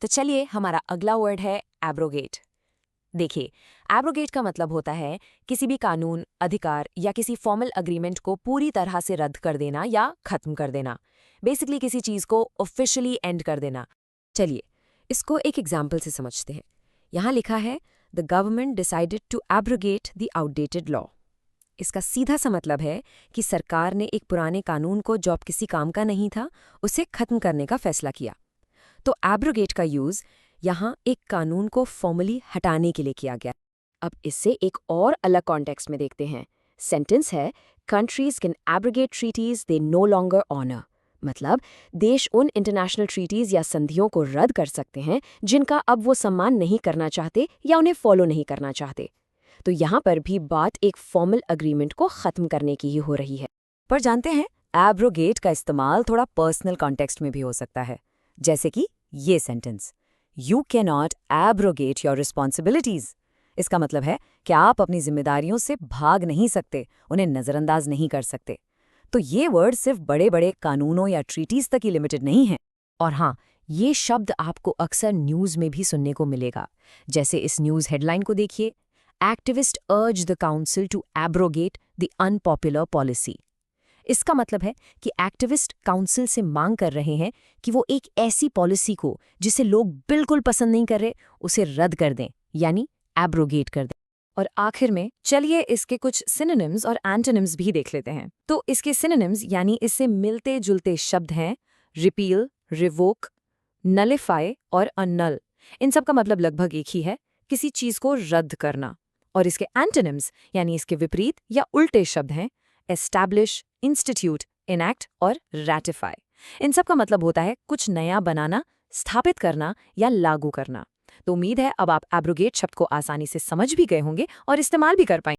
तो चलिए हमारा अगला वर्ड है एब्रोगेट। देखिए, एब्रोगेट का मतलब होता है किसी भी कानून, अधिकार या किसी फॉर्मल अग्रीमेंट को पूरी तरह से रद्द कर देना या खत्म कर देना। बेसिकली किसी चीज को ऑफिशियली एंड कर देना। चलिए इसको एक एग्जाम्पल से समझते हैं। यहाँ लिखा है the government decided to abrogate the outdated law. इसका सीधा सा मतलब है कि सरकार ने एक पुराने कानून को जो अब किसी काम का नहीं था उसे खत्म करने का फैसला किया। तो एब्रोगेट का यूज यहाँ एक कानून को फॉर्मली हटाने के लिए किया गया। अब इससे एक और अलग कॉन्टेक्स्ट में देखते हैं। सेंटेंस है countries can abrogate treaties they no longer honour. मतलब देश उन इंटरनेशनल ट्रीटीज या संधियों को रद्द कर सकते हैं जिनका अब वो सम्मान नहीं करना चाहते या उन्हें फॉलो नहीं करना चाहते। तो यहाँ पर भी बात एक फॉर्मल अग्रीमेंट को खत्म करने की ही हो रही है। पर जानते हैं एब्रोगेट का इस्तेमाल थोड़ा पर्सनल कॉन्टेक्स्ट में भी हो सकता है। जैसे कि ये sentence, you can not abrogate your responsibilities. इसका मतलब है कि आप अपनी जिम्मेदारियों से भाग नहीं सकते, उन्हें नजरअंदाज नहीं कर सकते। तो ये वर्ड सिर्फ बड़े बड़े कानूनों या ट्रीटीज तक ही लिमिटेड नहीं है। और हाँ, ये शब्द आपको अक्सर न्यूज में भी सुनने को मिलेगा। जैसे इस न्यूज हेडलाइन को देखिए, activist urge the council to abrogate the unpopular policy. इसका मतलब है कि एक्टिविस्ट काउंसिल से मांग कर रहे हैं कि वो एक ऐसी पॉलिसी को जिसे लोग बिल्कुल पसंद नहीं कर रहे उसे रद्द कर दें, यानी एब्रोगेट कर दें। और आखिर में चलिए इसके कुछ सिनोनिम्स और एंटोनिम्स भी देख लेते हैं। तो इसके सिनोनिम्स यानी इससे मिलते जुलते शब्द हैं रिपील, रिवोक, नलिफाई और अन्नल। इन सब का मतलब लगभग एक ही है, किसी चीज को रद्द करना। और इसके एंटोनिम्स यानी इसके विपरीत या उल्टे शब्द हैं एस्टैब्लिश, इंस्टीट्यूट, इनैक्ट और रैटिफाई। इन सब का मतलब होता है कुछ नया बनाना, स्थापित करना या लागू करना। तो उम्मीद है अब आप एब्रोगेट शब्द को आसानी से समझ भी गए होंगे और इस्तेमाल भी कर पाएंगे।